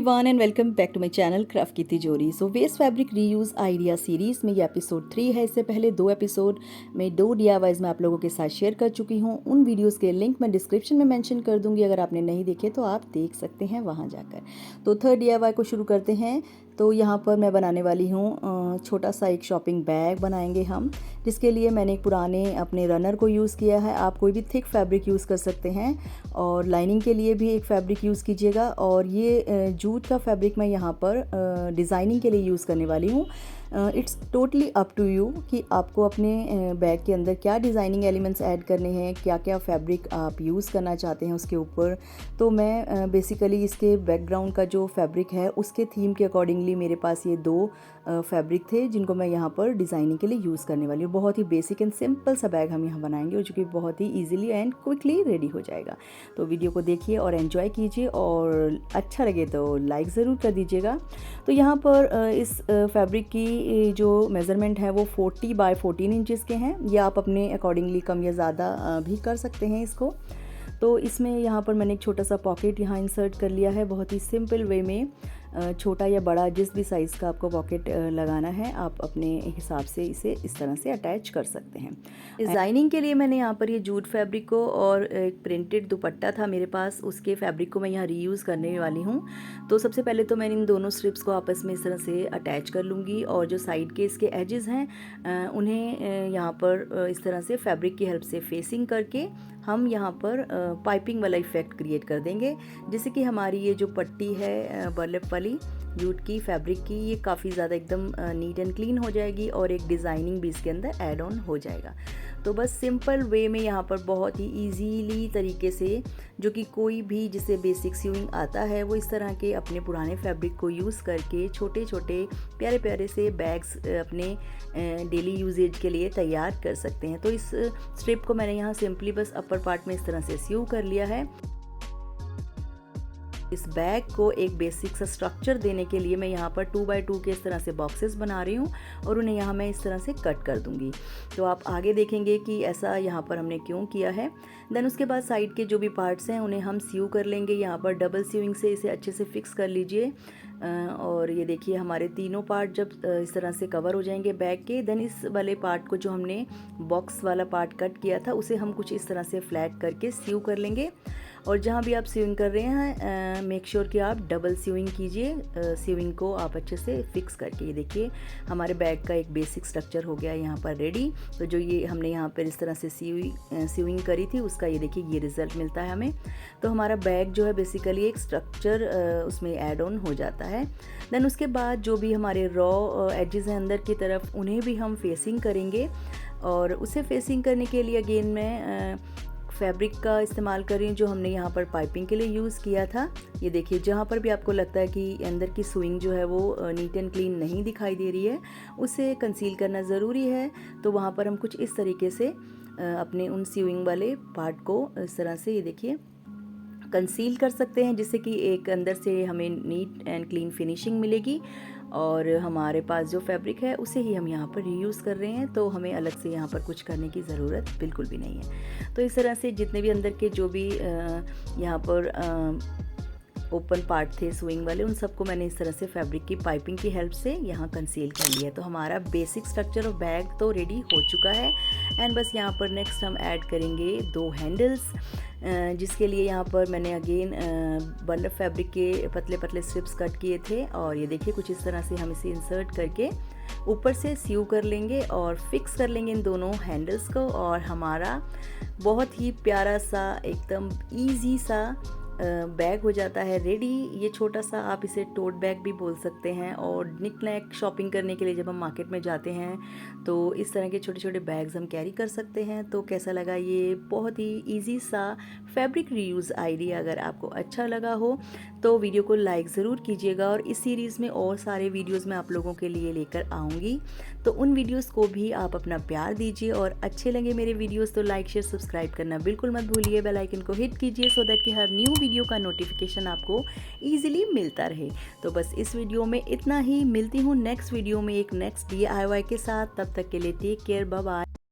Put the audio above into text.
Everyone and welcome back to my channel craft की तिजोरी। So waste fabric reuse idea series में ये episode 3 है। इससे पहले 2 एपिसोड में 2 DIYs मैं आप लोगों के साथ शेयर कर चुकी हूँ। उन वीडियोस के लिंक मैं डिस्क्रिप्शन में मेंशन कर दूंगी, अगर आपने नहीं देखे तो आप देख सकते हैं वहाँ जाकर। तो थर्ड DIY को शुरू करते हैं। तो यहाँ पर मैं बनाने वाली हूँ छोटा सा एक शॉपिंग बैग बनाएंगे हम, जिसके लिए मैंने एक पुराने अपने रनर को यूज़ किया है। आप कोई भी थिक फैब्रिक यूज़ कर सकते हैं और लाइनिंग के लिए भी एक फैब्रिक यूज़ कीजिएगा। और ये जूट का फैब्रिक मैं यहाँ पर डिज़ाइनिंग के लिए यूज़ करने वाली हूँ। It's totally up to you कि आपको अपने बैग के अंदर क्या डिज़ाइनिंग एलिमेंट्स ऐड करने हैं, क्या क्या फैब्रिक आप यूज़ करना चाहते हैं उसके ऊपर। तो मैं बेसिकली इसके बैकग्राउंड का जो फैब्रिक है उसके थीम के अकॉर्डिंगली मेरे पास ये 2 फैब्रिक थे जिनको मैं यहाँ पर डिज़ाइनिंग के लिए यूज़ करने वाली हूँ। बहुत ही बेसिक एंड सिंपल सा बैग हम यहाँ बनाएंगे, जो कि बहुत ही ईजिली एंड क्विकली रेडी हो जाएगा। तो वीडियो को देखिए और एंजॉय कीजिए, और अच्छा लगे तो लाइक ज़रूर कर दीजिएगा। तो यहाँ पर इस फैब्रिक की जो मेज़रमेंट है वो 40 बाय 14 इंचज़ के हैं। ये आप अपने अकॉर्डिंगली कम या ज़्यादा भी कर सकते हैं इसको। तो इसमें यहाँ पर मैंने एक छोटा सा पॉकेट यहाँ इंसर्ट कर लिया है, बहुत ही सिंपल वे में। छोटा या बड़ा जिस भी साइज़ का आपको पॉकेट लगाना है, आप अपने हिसाब से इसे इस तरह से अटैच कर सकते हैं। डिज़ाइनिंग के लिए मैंने यहाँ पर ये जूट फैब्रिक को और एक प्रिंटेड दुपट्टा था मेरे पास, उसके फैब्रिक को मैं यहाँ रीयूज़ करने वाली हूँ। तो सबसे पहले तो मैंने इन दोनों स्ट्रिप्स को आपस में इस तरह से अटैच कर लूँगी, और जो साइड के इसके एजेस हैं उन्हें यहाँ पर इस तरह से फैब्रिक की हेल्प से फेसिंग करके हम यहाँ पर पाइपिंग वाला इफ़ेक्ट क्रिएट कर देंगे, जिससे कि हमारी ये जो पट्टी है बर्लैप वाली जूट की फैब्रिक की, ये काफ़ी ज़्यादा एकदम नीट एंड क्लीन हो जाएगी और एक डिज़ाइनिंग भी इसके अंदर ऐड ऑन हो जाएगा। तो बस सिंपल वे में यहाँ पर बहुत ही इजीली तरीके से, जो कि कोई भी जिसे बेसिक स्यूइंग आता है वो इस तरह के अपने पुराने फैब्रिक को यूज़ करके छोटे छोटे प्यारे प्यारे से बैग्स अपने डेली यूजेज के लिए तैयार कर सकते हैं। तो इस स्ट्रिप को मैंने यहाँ सिंपली बस अपर पार्ट में इस तरह से स्यू कर लिया है। इस बैग को एक बेसिक सा स्ट्रक्चर देने के लिए मैं यहाँ पर 2 बाय 2 के इस तरह से बॉक्सेस बना रही हूँ, और उन्हें यहाँ मैं इस तरह से कट कर दूँगी। तो आप आगे देखेंगे कि ऐसा यहाँ पर हमने क्यों किया है। देन उसके बाद साइड के जो भी पार्ट्स हैं उन्हें हम स्यू कर लेंगे। यहाँ पर डबल स्यूइंग से इसे अच्छे से फिक्स कर लीजिए। और ये देखिए हमारे तीनों पार्ट जब इस तरह से कवर हो जाएंगे बैग के, देन इस वाले पार्ट को जो हमने बॉक्स वाला पार्ट कट किया था उसे हम कुछ इस तरह से फ्लैट करके स्यू कर लेंगे। और जहाँ भी आप स्यूइंग कर रहे हैं मेक श्योर कि आप डबल स्यूइंग कीजिए, स्यूइंग को आप अच्छे से फिक्स करके। ये देखिए हमारे बैग का एक बेसिक स्ट्रक्चर हो गया यहाँ पर रेडी। तो जो ये हमने यहाँ पर इस तरह से स्यूइंग करी थी उसका ये देखिए ये रिज़ल्ट मिलता है हमें। तो हमारा बैग जो है बेसिकली एक स्ट्रक्चर उसमें ऐड ऑन हो जाता है। देन उसके बाद जो भी हमारे रॉ एजेस हैं अंदर की तरफ, उन्हें भी हम फेसिंग करेंगे। और उसे फेसिंग करने के लिए अगेन मैं फैब्रिक का इस्तेमाल कर रही हूँ जो हमने यहाँ पर पाइपिंग के लिए यूज़ किया था। ये देखिए जहाँ पर भी आपको लगता है कि अंदर की सुइंग जो है वो नीट एंड क्लीन नहीं दिखाई दे रही है, उसे कंसील करना ज़रूरी है। तो वहाँ पर हम कुछ इस तरीके से अपने उन स्यूइंग वाले पार्ट को इस तरह से ये देखिए कंसील कर सकते हैं, जिससे कि एक अंदर से हमें नीट एंड क्लीन फिनिशिंग मिलेगी। और हमारे पास जो फैब्रिक है उसे ही हम यहाँ पर रीयूज़ कर रहे हैं, तो हमें अलग से यहाँ पर कुछ करने की ज़रूरत बिल्कुल भी नहीं है। तो इस तरह से जितने भी अंदर के जो भी यहाँ पर ओपन पार्ट थे स्विंग वाले, उन सबको मैंने इस तरह से फैब्रिक की पाइपिंग की हेल्प से यहाँ कंसील कर लिया। तो हमारा बेसिक स्ट्रक्चर ऑफ बैग तो रेडी हो चुका है। एंड बस यहाँ पर नेक्स्ट हम ऐड करेंगे 2 हैंडल्स, जिसके लिए यहाँ पर मैंने अगेन बर्लैप फैब्रिक के पतले पतले स्ट्रिप्स कट किए थे। और ये देखिए कुछ इस तरह से हम इसे इंसर्ट करके ऊपर से स्यू कर लेंगे और फिक्स कर लेंगे इन दोनों हैंडल्स को, और हमारा बहुत ही प्यारा सा एकदम ईजी सा बैग हो जाता है रेडी। ये छोटा सा आप इसे टोट बैग भी बोल सकते हैं, और निक नैक शॉपिंग करने के लिए जब हम मार्केट में जाते हैं तो इस तरह के छोटे छोटे बैग्स हम कैरी कर सकते हैं। तो कैसा लगा ये बहुत ही इजी सा फैब्रिक रीयूज़ आइडिया? अगर आपको अच्छा लगा हो तो वीडियो को लाइक ज़रूर कीजिएगा, और इस सीरीज़ में और सारे वीडियोज़ मैं आप लोगों के लिए लेकर आऊँगी, तो उन वीडियोज़ को भी आप अपना प्यार दीजिए। और अच्छे लगे मेरे वीडियोज़ तो लाइक शेयर सब्सक्राइब करना बिल्कुल मत भूलिए, बेल आइकन को हिट कीजिए सो दैट कि हर न्यू वीडियो का नोटिफिकेशन आपको ईजिली मिलता रहे। तो बस इस वीडियो में इतना ही, मिलती हूँ नेक्स्ट वीडियो में एक नेक्स्ट DIY के साथ। तब तक के लिए टेक केयर, बाय बाय।